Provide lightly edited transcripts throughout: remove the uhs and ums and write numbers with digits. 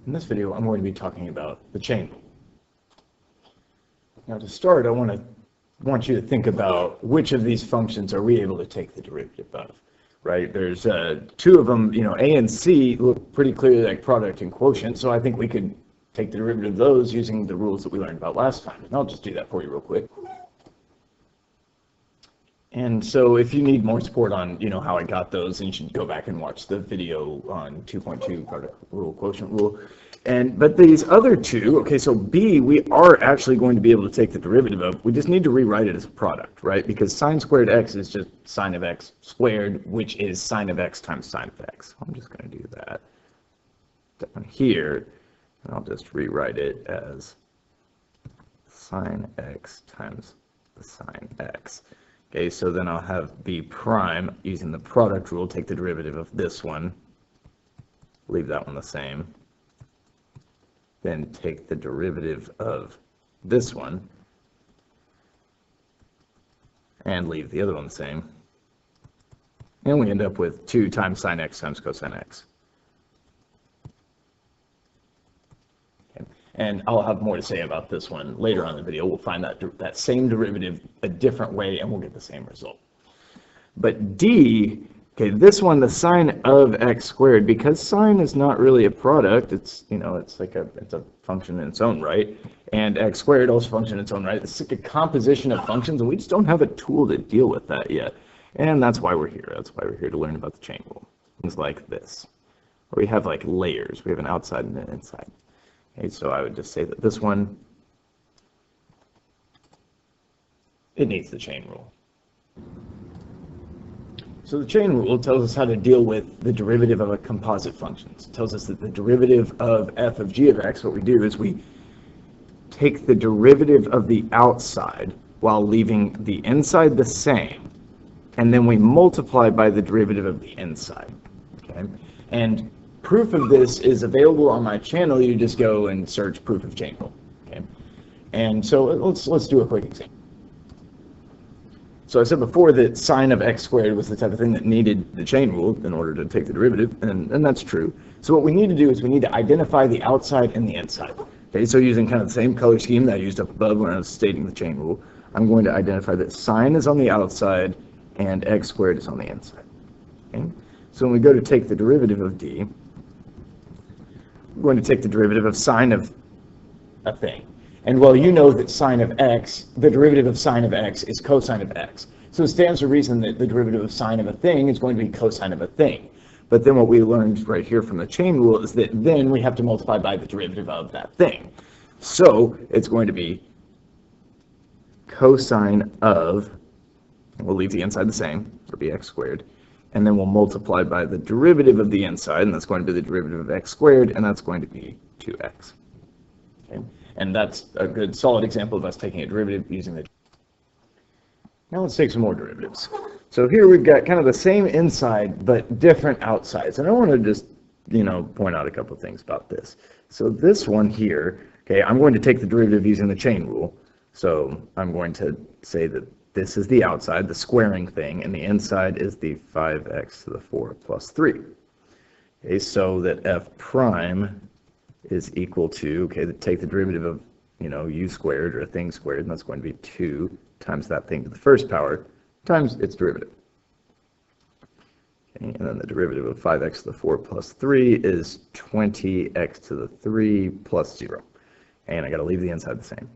In this video, I'm going to be talking about the chain rule. Now to start, I want you to think about which of these functions are we able to take the derivative of, right? There's two of them, A and C look pretty clearly like product and quotient, so I think we could take the derivative of those using the rules that we learned about last time. And I'll just do that for you real quick. And so if you need more support on, how I got those, then you should go back and watch the video on 2.2 product rule, quotient rule. But these other two, okay, so B, we are actually going to be able to take the derivative of. We just need to rewrite it as a product, right? Because sine squared x is just sine of x squared, which is sine of x times sine of x. I'm just going to do that down here, and I'll just rewrite it as sine x times the sine x. Okay, so then I'll have B prime, using the product rule, take the derivative of this one, leave that one the same, then take the derivative of this one, and leave the other one the same, and we end up with 2 times sine x times cosine x. And I'll have more to say about this one later on in the video. We'll find that same derivative a different way, and we'll get the same result. But D, okay, this one, the sine of x squared, because sine is not really a product, it's it's a function in its own right, and x squared also function in its own right. It's like a composition of functions, and we just don't have a tool to deal with that yet. And that's why we're here. That's why we're here to learn about the chain rule. Things like this, where we have like layers. We have an outside and an inside. Okay, so I would just say that this one, it needs the chain rule. So the chain rule tells us how to deal with the derivative of a composite function. It tells us that the derivative of f of g of x, what we do is we take the derivative of the outside while leaving the inside the same, and then we multiply by the derivative of the inside. Okay? And proof of this is available on my channel. You just go and search proof of chain rule. Okay? And so let's do a quick example. So I said before that sine of x squared was the type of thing that needed the chain rule in order to take the derivative, and that's true. So what we need to do is we need to identify the outside and the inside. Okay, so using kind of the same color scheme that I used up above when I was stating the chain rule, I'm going to identify that sine is on the outside and x squared is on the inside. Okay? So when we go to take the derivative of d, we're going to take the derivative of sine of a thing. And well, you know that sine of x, the derivative of sine of x is cosine of x. So it stands to reason that the derivative of sine of a thing is going to be cosine of a thing. But then what we learned right here from the chain rule is that then we have to multiply by the derivative of that thing. So it's going to be cosine of, we'll leave the inside the same, it'll be x squared, and then we'll multiply by the derivative of the inside, and that's going to be the derivative of x squared, and that's going to be 2x. Okay? And that's a good solid example of us taking a derivative using the... Now let's take some more derivatives. So here we've got kind of the same inside, but different outsides. And I want to just, point out a couple of things about this. So this one here, okay, I'm going to take the derivative using the chain rule. So I'm going to say that this is the outside, the squaring thing, and the inside is the 5x to the 4 plus 3. Okay, so that f prime is equal to, okay, take the derivative of, u squared or a thing squared, and that's going to be 2 times that thing to the first power times its derivative. Okay, and then the derivative of 5x to the 4 plus 3 is 20x to the 3 plus 0. And I got to leave the inside the same.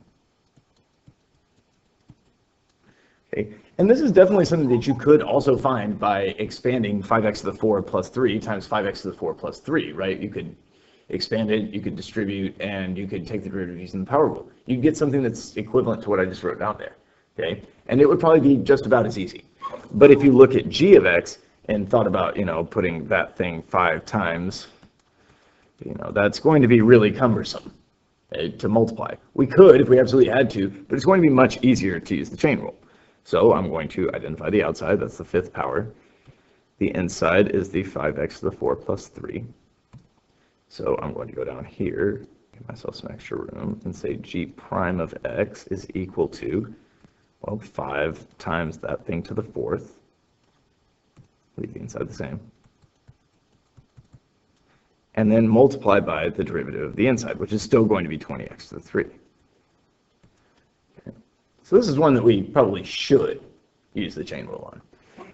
Okay. And this is definitely something that you could also find by expanding 5x to the 4 plus 3 times 5x to the 4 plus 3, right? You could expand it, you could distribute, and you could take the derivative using the power rule. You get something that's equivalent to what I just wrote down there, okay? And it would probably be just about as easy. But if you look at g of x and thought about, putting that thing 5 times, that's going to be really cumbersome to multiply. We could if we absolutely had to, but it's going to be much easier to use the chain rule. So I'm going to identify the outside, that's the 5th power. The inside is the 5x to the 4 plus 3. So I'm going to go down here, give myself some extra room, and say g prime of x is equal to, well, 5 times that thing to the 4th. Leave the inside the same. and then multiply by the derivative of the inside, which is still going to be 20x to the 3. Okay. So this is one that we probably should use the chain rule on.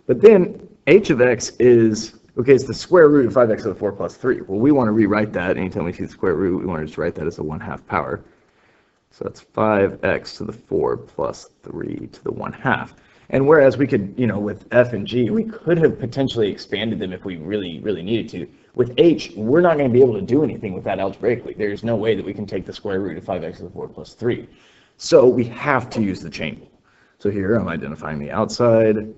But then h of x is, okay, it's the square root of 5x to the 4 plus 3. Well, we want to rewrite that. Anytime we see the square root, we want to just write that as a 1/2 power. So that's 5x to the 4 plus 3 to the 1/2. And whereas we could, with f and g, we could have potentially expanded them if we really, really needed to. With h, we're not going to be able to do anything with that algebraically. There's no way that we can take the square root of 5x to the 4 plus 3. So we have to use the chain rule. So here I'm identifying the outside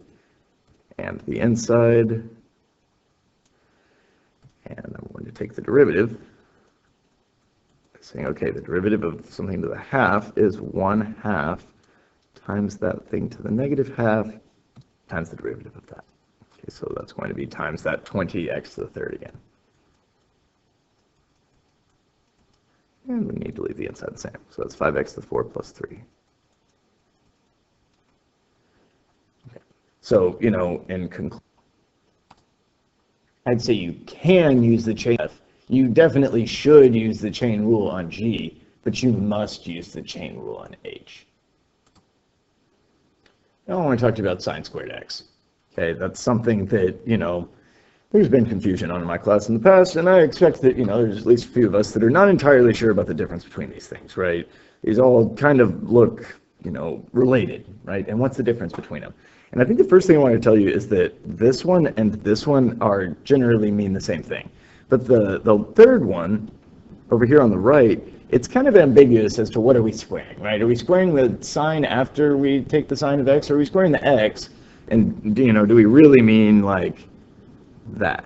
and the inside. And I'm going to take the derivative, saying, okay, the derivative of something to the half is 1/2 times that thing to the negative half times the derivative of that. Okay, so that's going to be times that 20x to the third again. And we need to leave the inside the same. So that's 5x to the 4 plus 3. Okay. So, in conclusion, I'd say you can use the chain. You definitely should use the chain rule on G, but you must use the chain rule on H. Now I want to talk to you about sine squared x. Okay, that's something that, there's been confusion on in my class in the past, and I expect that, there's at least a few of us that are not entirely sure about the difference between these things, right? These all kind of look, related, right? And what's the difference between them? And I think the first thing I want to tell you is that this one and this one are generally mean the same thing. But the third one, over here on the right, it's kind of ambiguous as to what are we squaring, right? Are we squaring the sine after we take the sine of x, or are we squaring the x? And, do we really mean like that?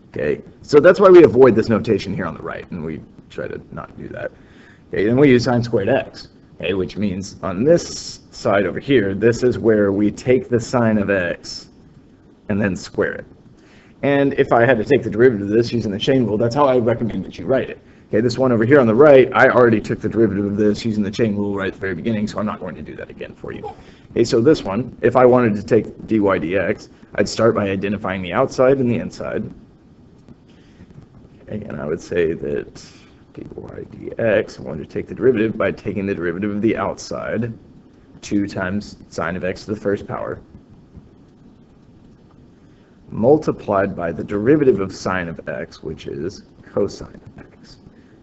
Okay, so that's why we avoid this notation here on the right, and we try to not do that. Okay, then we use sine squared x, okay, which means on this side over here, this is where we take the sine of x and then square it. And if I had to take the derivative of this using the chain rule, that's how I recommend that you write it. Okay, this one over here on the right, I already took the derivative of this using the chain rule right at the very beginning, so I'm not going to do that again for you. Okay, so this one, if I wanted to take dy dx, I'd start by identifying the outside and the inside. Okay, and I would say that dy dx, I wanted to take the derivative by taking the derivative of the outside, 2 times sine of x to the first power, multiplied by the derivative of sine of x, which is cosine of x.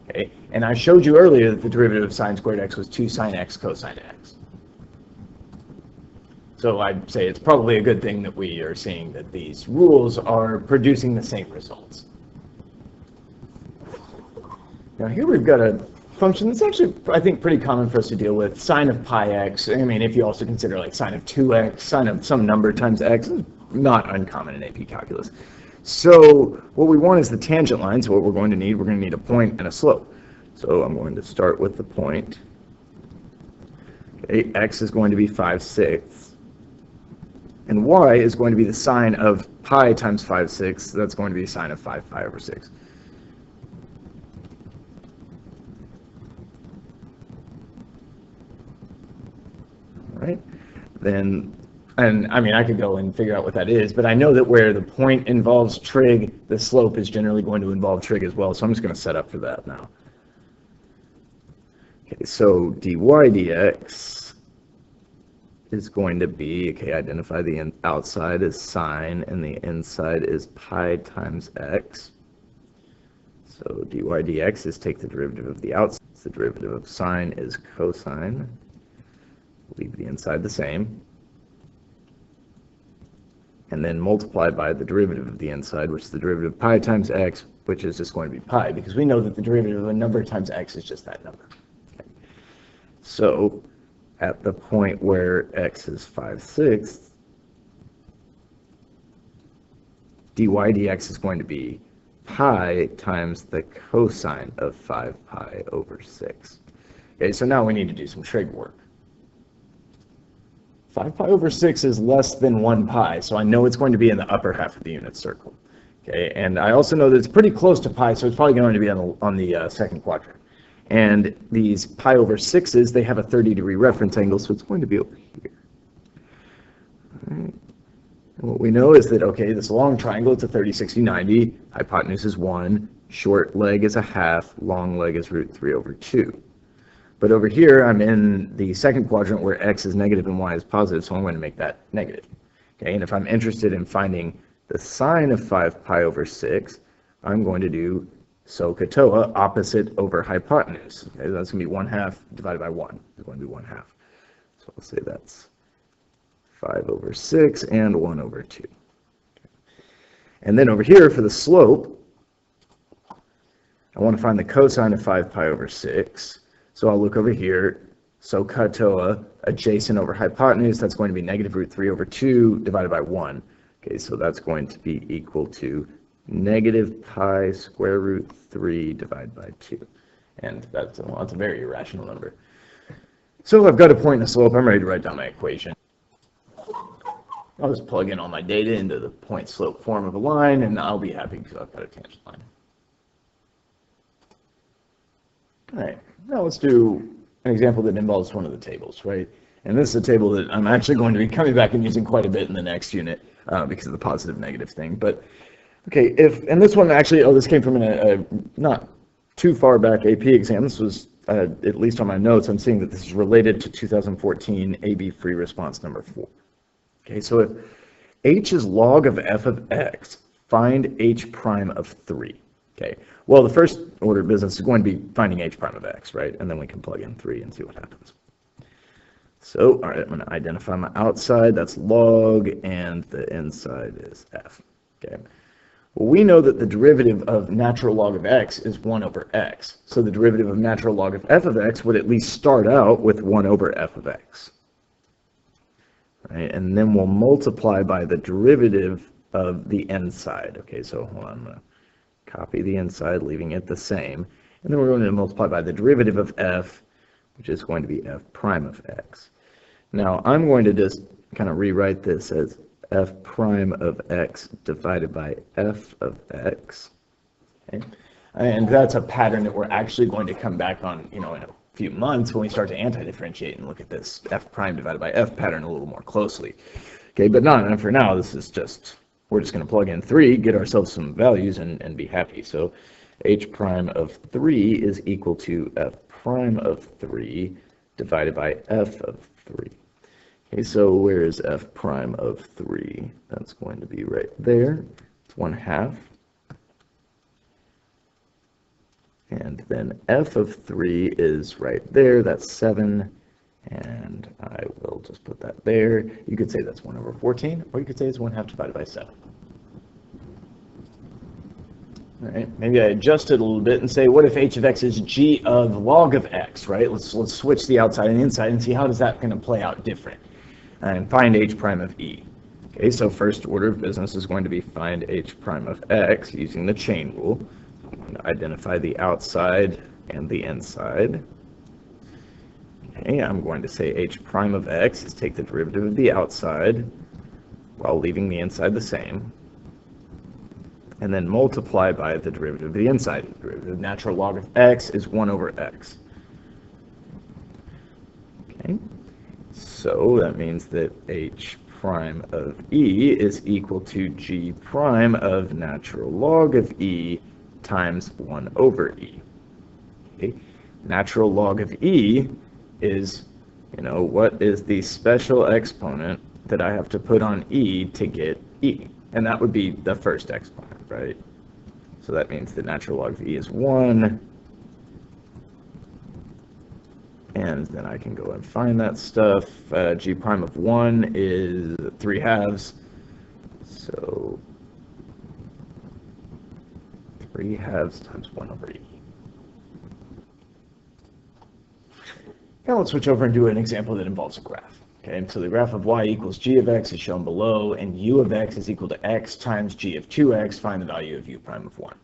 Okay, and I showed you earlier that the derivative of sine squared x was 2 sine x cosine x. So I'd say it's probably a good thing that we are seeing that these rules are producing the same results. Now here we've got a function that's actually, I think, pretty common for us to deal with, sine of pi x. I mean, if you also consider like sine of 2x, sine of some number times x, is not uncommon in AP calculus. So what we want is the tangent line. So what we're going to need a point and a slope. So I'm going to start with the point. Okay, x is going to be 5/6. And y is going to be the sine of pi times 5/6. That's going to be sine of 5 pi over 6. All right. Then, and I mean, I could go and figure out what that is, but I know that where the point involves trig, the slope is generally going to involve trig as well, so I'm just going to set up for that now. Okay, so dy dx is going to be, okay, identify the outside as sine and the inside is pi times x. So dy dx is take the derivative of the outside. The derivative of sine is cosine. Leave the inside the same. And then multiply by the derivative of the inside, which is the derivative of pi times x, which is just going to be pi, because we know that the derivative of a number times x is just that number. Okay. So at the point where x is 5/6, dy dx is going to be pi times the cosine of 5 pi over 6. Okay, so now we need to do some trig work. 5 pi over 6 is less than 1 pi, so I know it's going to be in the upper half of the unit circle. Okay, and I also know that it's pretty close to pi, so it's probably going to be on the second quadrant. And these pi over 6s, they have a 30-degree reference angle, so it's going to be over here. All right. And what we know is that, okay, this long triangle, it's a 30, 60, 90. Hypotenuse is 1. short leg is a half, long leg is root 3 over 2. But over here, I'm in the second quadrant where x is negative and y is positive, so I'm going to make that negative. Okay, and if I'm interested in finding the sine of 5 pi over 6, I'm going to do SOHCAHTOA, opposite over hypotenuse. Okay, that's going to be 1/2 divided by 1. It's going to be 1/2. So I'll say that's 5 over 6 and 1 over 2. Okay. And then over here for the slope, I want to find the cosine of 5 pi over 6. So I'll look over here, SOHCAHTOA, adjacent over hypotenuse, that's going to be negative root 3 over 2 divided by 1. Okay, so that's going to be equal to negative pi square root 3 divided by 2. And that's a very irrational number. So I've got a point and a slope. I'm ready to write down my equation. I'll just plug in all my data into the point-slope form of a line, and I'll be happy because I've got a tangent line. All right, now let's do an example that involves one of the tables, right? And this is a table that I'm actually going to be coming back and using quite a bit in the next unit because of the positive-negative thing. But okay, and this one actually, this came from a not too far back AP exam. This was, at least on my notes, I'm seeing that this is related to 2014 AB free response number 4. Okay, so if h is log of f of x, find h prime of 3. Okay, well, the first order of business is going to be finding h prime of x, right? And then we can plug in 3 and see what happens. So, all right, I'm going to identify my outside, that's log, and the inside is f. Okay. Well, we know that the derivative of natural log of x is 1 over x. So the derivative of natural log of f of x would at least start out with 1 over f of x. Right? And then we'll multiply by the derivative of the inside. Okay, so hold on, I'm going to copy the inside, leaving it the same. And then we're going to multiply by the derivative of f, which is going to be f prime of x. Now, I'm going to just kind of rewrite this as f prime of x divided by f of x. Okay? And that's a pattern that we're actually going to come back on, in a few months when we start to anti-differentiate and look at this f prime divided by f pattern a little more closely. Okay, but not for now. This is just, we're just going to plug in 3, get ourselves some values, and be happy. So h prime of 3 is equal to f prime of 3 divided by f of 3. Okay, so where is f prime of 3? That's going to be right there. It's 1/2. And then f of 3 is right there. That's 7. And I will just put that there. You could say that's 1 over 14, or you could say it's 1/2 divided by 7. All right, maybe I adjust it a little bit and say, what if h of x is g of log of x, right? Let's switch the outside and inside and see how does that going to play out different. And find h prime of e. Okay, so first order of business is going to be find h prime of x using the chain rule. I'm going to identify the outside and the inside. Okay, I'm going to say h prime of x is take the derivative of the outside while leaving the inside the same, and then multiply by the derivative of the inside. The derivative of natural log of x is 1 over x. Okay, so that means that h prime of e is equal to g prime of natural log of e times 1 over e. Okay, natural log of e is, what is the special exponent that I have to put on e to get e? And that would be the first exponent, right? So that means the natural log of e is 1. And then I can go and find that stuff. G prime of 1 is 3/2. So 3/2 times 1 over e. Now let's switch over and do an example that involves a graph. Okay, so the graph of y equals g of x is shown below, and u of x is equal to x times g of 2x. Find the value of u prime of 1.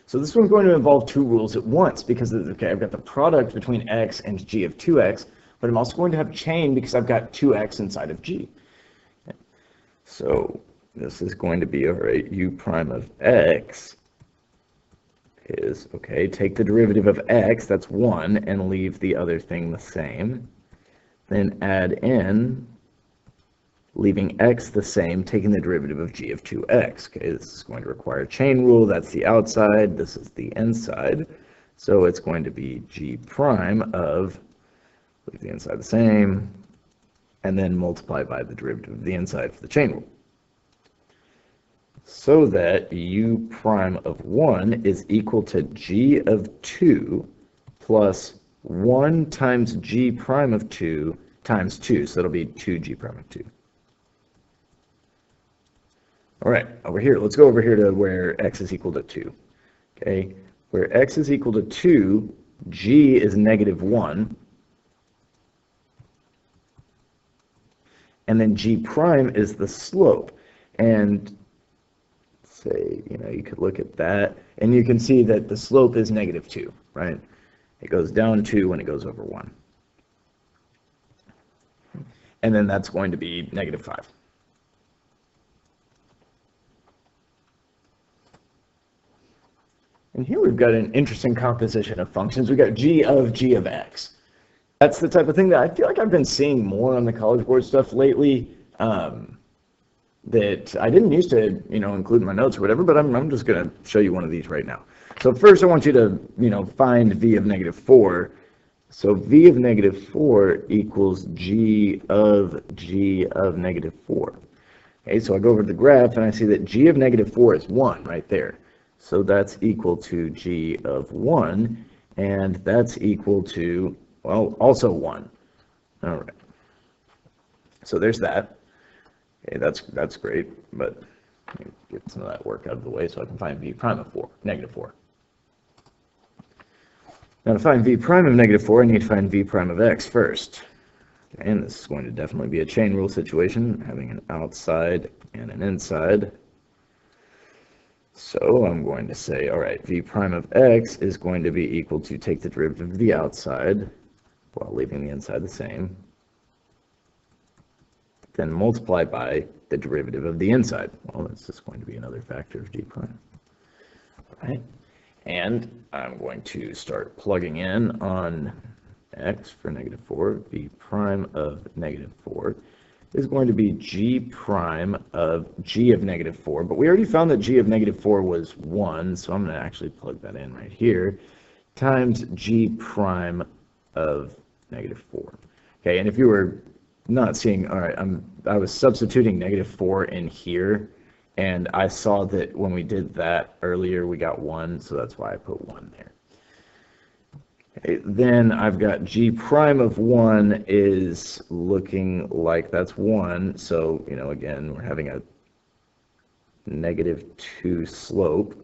So this one's going to involve 2 rules at once because, okay, I've got the product between x and g of 2x, but I'm also going to have chain because I've got 2x inside of g. Okay. So this is going to be, all right, u prime of x is, okay, take the derivative of x, that's 1, and leave the other thing the same. Then add in leaving x the same, taking the derivative of g of 2x. Okay, this is going to require chain rule. That's the outside. This is the inside. So it's going to be g prime of, leave the inside the same, and then multiply by the derivative of the inside for the chain rule. So that u prime of 1 is equal to g of 2 plus 1 times g prime of 2 times 2. So that'll be 2g prime of 2. All right, over here, let's go over here to where x is equal to 2. Okay, where x is equal to 2, g is negative 1. And then g prime is the slope. And say, you could look at that, and you can see that the slope is negative 2, right? It goes down 2 when it goes over 1. And then that's going to be negative 5. And here we've got an interesting composition of functions. We've got g of x. That's the type of thing that I feel like I've been seeing more on the College Board stuff lately, that I didn't used to, include in my notes or whatever, but I'm just going to show you one of these right now. So first I want you to, find v of negative 4. So v of negative 4 equals g of negative 4. Okay, so I go over to the graph and I see that g of negative 4 is 1 right there. So that's equal to g of 1, and that's equal to, well, also 1. All right. So there's that. Okay, that's great, but let me get some of that work out of the way so I can find v prime of 4, negative 4. Now to find v prime of negative 4, I need to find v prime of x first. Okay, and this is going to definitely be a chain rule situation, having an outside and an inside. So I'm going to say, all right, v prime of x is going to be equal to take the derivative of the outside while leaving the inside the same, then multiply by the derivative of the inside. Well, that's just going to be another factor of g prime. All right, and I'm going to start plugging in on x for negative 4. V prime of negative 4 is going to be g prime of g of negative 4, but we already found that g of negative 4 was 1, so I'm going to actually plug that in right here, times g prime of negative 4. Okay, and if you were not seeing, all right, I was substituting negative 4 in here, and I saw that when we did that earlier, we got 1, so that's why I put 1 there. Okay, then I've got g prime of 1 is looking like that's 1, so, again, we're having a negative 2 slope,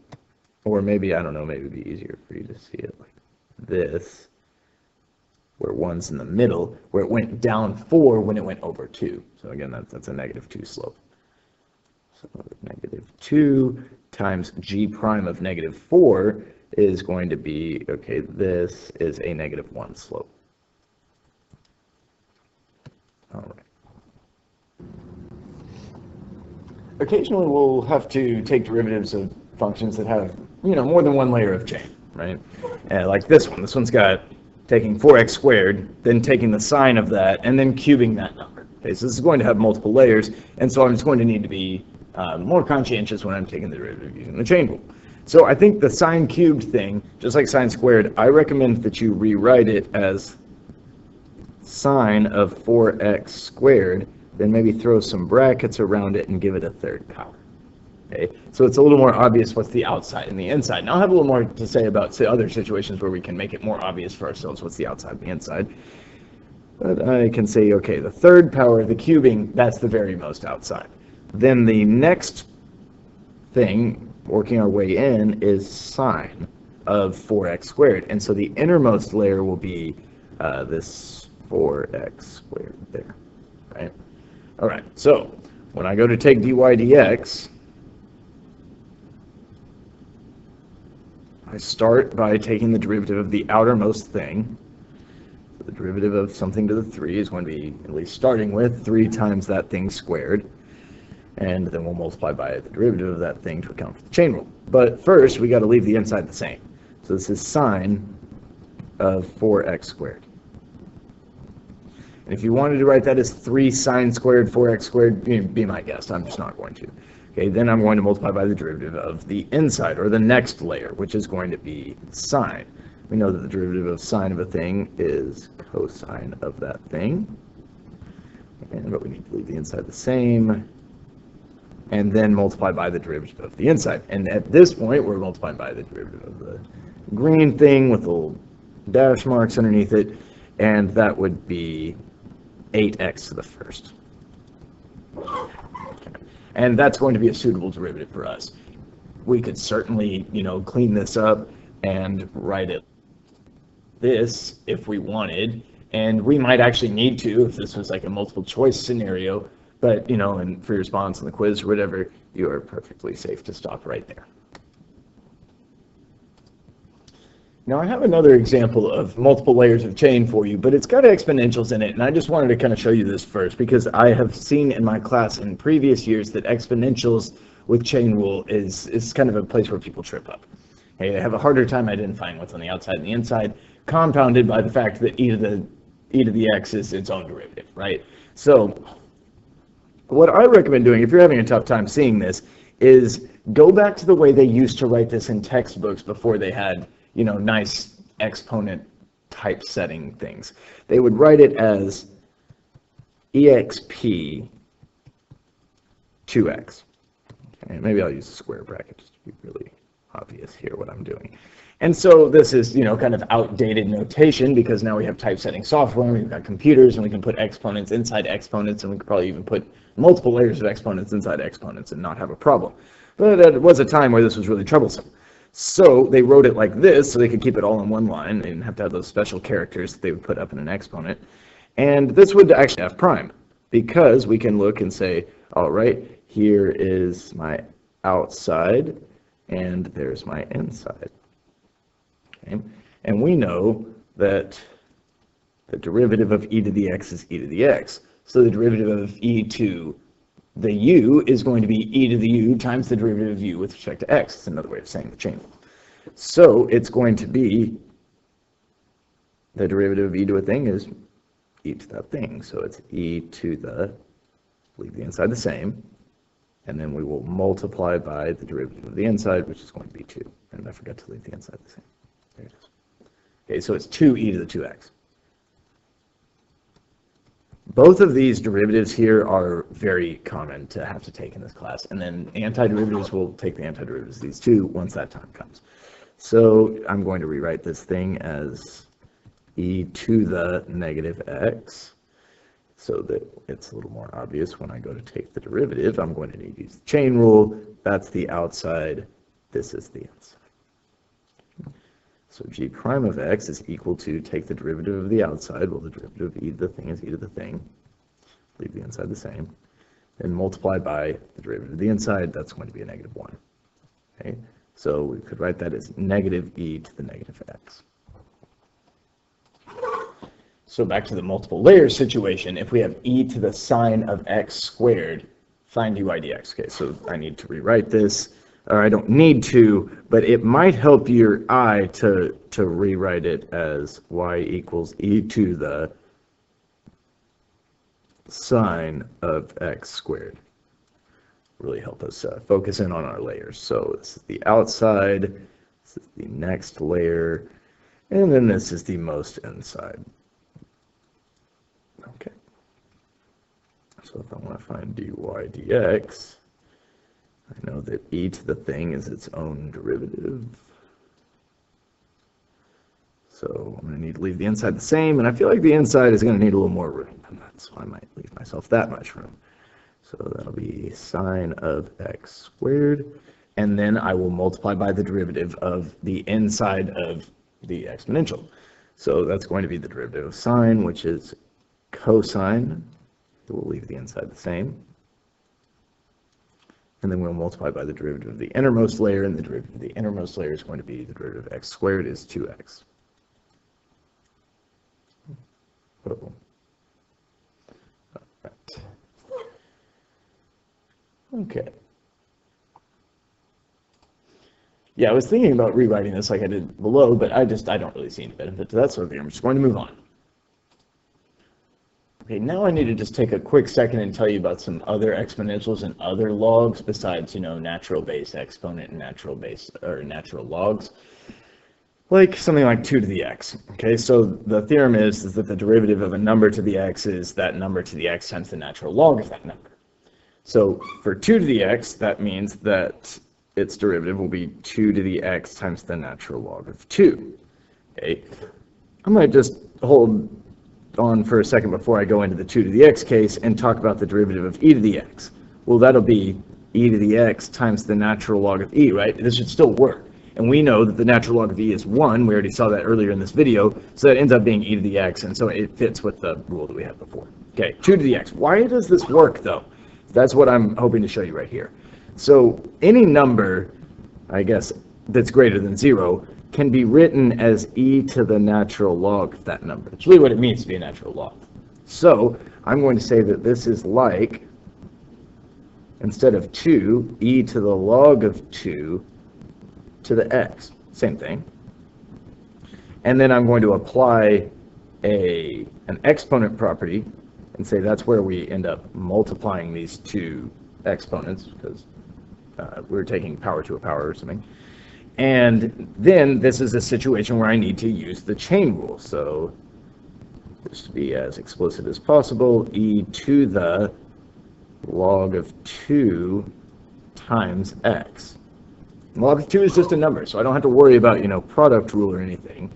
or maybe, I don't know, maybe it'd be easier for you to see it like this, where 1's in the middle, where it went down 4 when it went over 2. So again, that's a negative 2 slope. So negative 2 times g prime of negative 4 is going to be, okay, this is a negative 1 slope. All right. Occasionally we'll have to take derivatives of functions that have, more than one layer of chain, right? Like this one. This one's got taking 4x squared, then taking the sine of that, and then cubing that number. Okay, so this is going to have multiple layers, and so I'm just going to need to be more conscientious when I'm taking the derivative using the chain rule. So I think the sine cubed thing, just like sine squared, I recommend that you rewrite it as sine of 4x squared, then maybe throw some brackets around it and give it a third power. Okay, so it's a little more obvious what's the outside and the inside. Now I'll have a little more to say about other situations where we can make it more obvious for ourselves what's the outside and the inside. But I can say, okay, the third power, the cubing, that's the very most outside. Then the next thing, working our way in, is sine of 4x squared. And so the innermost layer will be this 4x squared there, right? All right, so when I go to take dy dx, I start by taking the derivative of the outermost thing. So the derivative of something to the 3 is going to be, at least starting with, 3 times that thing squared. And then we'll multiply by the derivative of that thing to account for the chain rule. But first, we got to leave the inside the same. So this is sine of 4x squared. And if you wanted to write that as 3 sine squared 4x squared, be my guest. I'm just not going to. Okay, then I'm going to multiply by the derivative of the inside, or the next layer, which is going to be sine. We know that the derivative of sine of a thing is cosine of that thing. But we need to leave the inside the same. And then multiply by the derivative of the inside. And at this point, we're multiplying by the derivative of the green thing with little dash marks underneath it. And that would be 8x to the first. And that's going to be a suitable derivative for us. We could certainly, clean this up and write it this if we wanted. And we might actually need to if this was like a multiple choice scenario. But, and for your response on the quiz or whatever, you are perfectly safe to stop right there. Now, I have another example of multiple layers of chain for you, but it's got exponentials in it, and I just wanted to kind of show you this first, because I have seen in my class in previous years that exponentials with chain rule is kind of a place where people trip up. Okay, they have a harder time identifying what's on the outside and the inside, compounded by the fact that e to the x is its own derivative, right? So what I recommend doing, if you're having a tough time seeing this, is go back to the way they used to write this in textbooks before they had nice exponent typesetting things. They would write it as exp 2x. Okay, maybe I'll use a square bracket just to be really obvious here what I'm doing. And so this is, kind of outdated notation because now we have typesetting software, we've got computers, and we can put exponents inside exponents, and we could probably even put multiple layers of exponents inside exponents and not have a problem. But it was a time where this was really troublesome. So they wrote it like this so they could keep it all in one line. They didn't have to have those special characters that they would put up in an exponent. And this would actually have prime, because we can look and say, all right, here is my outside, and there's my inside. Okay? And we know that the derivative of e to the x is e to the x. So the derivative of e to the u is going to be e to the u times the derivative of u with respect to x. It's another way of saying the chain rule. So it's going to be the derivative of e to a thing is e to that thing. So it's e to the, leave the inside the same, and then we will multiply by the derivative of the inside, which is going to be 2. And I forgot to leave the inside the same. There it is. Okay, so it's 2e to the 2x. Both of these derivatives here are very common to have to take in this class, and then antiderivatives will take the antiderivatives of these two once that time comes. So I'm going to rewrite this thing as e to the negative x, so that it's a little more obvious when I go to take the derivative. I'm going to need to use the chain rule. That's the outside. This is the inside. So g prime of x is equal to, take the derivative of the outside, well, the derivative of e to the thing is e to the thing, leave the inside the same, then multiply by the derivative of the inside, that's going to be a negative 1. Okay? So we could write that as negative e to the negative x. So back to the multiple layers situation, if we have e to the sine of x squared, find dy dx. Okay, so I need to rewrite this. Or I don't need to, but it might help your eye to rewrite it as y equals e to the sine of x squared. Really help us focus in on our layers. So this is the outside, this is the next layer, and then this is the most inside. Okay. So if I want to find dy dx, I know that e to the thing is its own derivative. So I'm going to need to leave the inside the same, and I feel like the inside is going to need a little more room, and that's why I might leave myself that much room. So that'll be sine of x squared, and then I will multiply by the derivative of the inside of the exponential. So that's going to be the derivative of sine, which is cosine. We'll leave the inside the same. And then we'll multiply by the derivative of the innermost layer, and the derivative of the innermost layer is going to be the derivative of x squared is 2x. Oh. All right. Okay. Yeah, I was thinking about rewriting this like I did below, but I don't really see any benefit to that, so I'm just going to move on. Okay, now I need to just take a quick second and tell you about some other exponentials and other logs besides, natural base exponent and natural base or natural logs. Like something like 2 to the x. Okay, so the theorem is that the derivative of a number to the x is that number to the x times the natural log of that number. So for 2 to the x, that means that its derivative will be 2 to the x times the natural log of 2. Okay, I might just hold on for a second before I go into the 2 to the x case and talk about the derivative of e to the x. Well, that'll be e to the x times the natural log of e, right? This should still work. And we know that the natural log of e is 1. We already saw that earlier in this video. So that ends up being e to the x, and so it fits with the rule that we had before. Okay, 2 to the x. Why does this work, though? That's what I'm hoping to show you right here. So any number, I guess, that's greater than 0 can be written as e to the natural log of that number. It's really what it means to be a natural log. So I'm going to say that this is like, instead of 2, e to the log of 2 to the x, same thing. And then I'm going to apply an exponent property and say that's where we end up multiplying these two exponents, because we're taking power to a power or something. And then this is a situation where I need to use the chain rule. So just to be as explicit as possible, e to the log of 2 times x. Log of 2 is just a number, so I don't have to worry about, product rule or anything,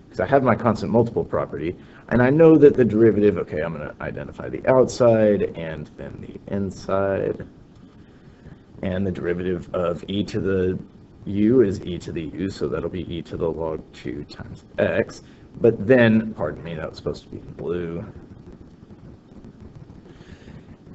because I have my constant multiple property, and I know that the derivative, okay, I'm going to identify the outside and then the inside, and the derivative of e to the u is e to the u, so that'll be e to the log 2 times x, but then, pardon me, that was supposed to be in blue.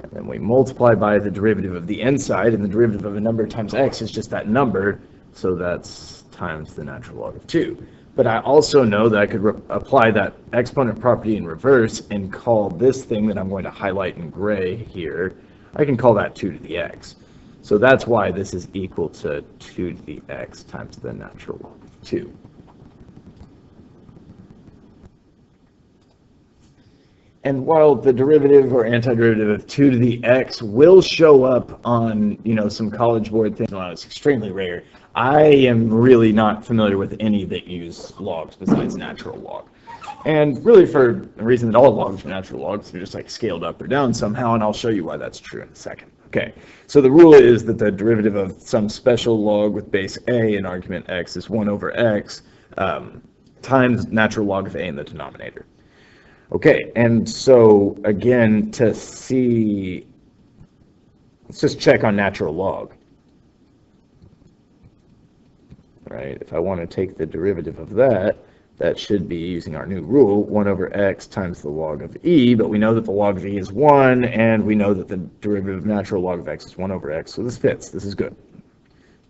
And then we multiply by the derivative of the inside, and the derivative of a number times x is just that number, so that's times the natural log of 2. But I also know that I could apply that exponent property in reverse and call this thing that I'm going to highlight in gray here, I can call that 2 to the x. So that's why this is equal to 2 to the x times the natural log of 2. And while the derivative or antiderivative of 2 to the x will show up on, some College Board things, well, it's extremely rare, I am really not familiar with any that use logs besides natural log. And really for a reason that all logs are natural logs, they're just like scaled up or down somehow, and I'll show you why that's true in a second. Okay, so the rule is that the derivative of some special log with base a and argument x is 1 over x times natural log of a in the denominator. Okay, and so again, to see, let's just check on natural log. Right, if I want to take the derivative of that, that should be, using our new rule, 1 over x times the log of e, but we know that the log of e is 1, and we know that the derivative of natural log of x is 1 over x, so this fits. This is good.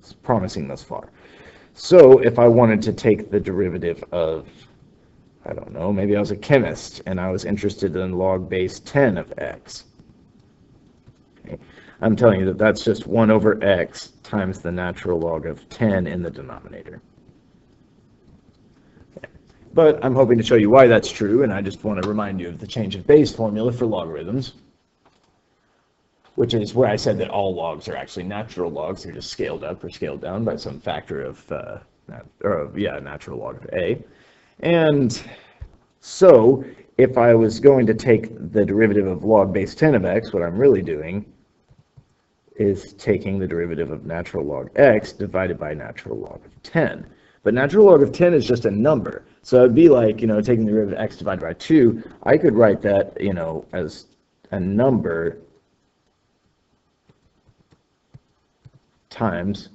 It's promising thus far. So if I wanted to take the derivative of, I don't know, maybe I was a chemist and I was interested in log base 10 of x. Okay. I'm telling you that that's just 1 over x times the natural log of 10 in the denominator. Okay. But I'm hoping to show you why that's true, and I just want to remind you of the change of base formula for logarithms, which is where I said that all logs are actually natural logs. They're just scaled up or scaled down by some factor of, natural log of a. And so if I was going to take the derivative of log base 10 of x, what I'm really doing is taking the derivative of natural log x divided by natural log of 10. But natural log of 10 is just a number. So it'd be like, taking the derivative of x divided by 2. I could write that, as a number times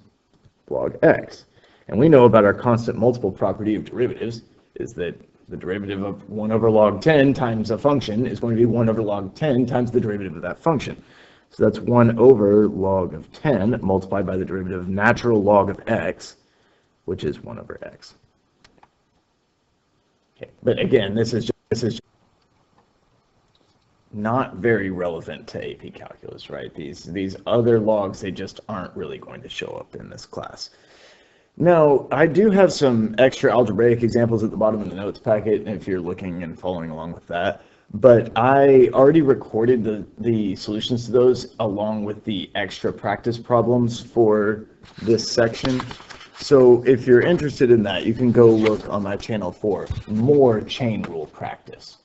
log x. And we know about our constant multiple property of derivatives is that the derivative of 1 over log 10 times a function is going to be 1 over log 10 times the derivative of that function. So that's 1 over log of 10 multiplied by the derivative of natural log of x, which is 1 over x. Okay, but again, this is not very relevant to AP Calculus, right? These other logs, they just aren't really going to show up in this class. Now, I do have some extra algebraic examples at the bottom of the notes packet if you're looking and following along with that. but I already recorded the solutions to those along with the extra practice problems for this section. So if you're interested in that, you can go look on my channel for more chain rule practice.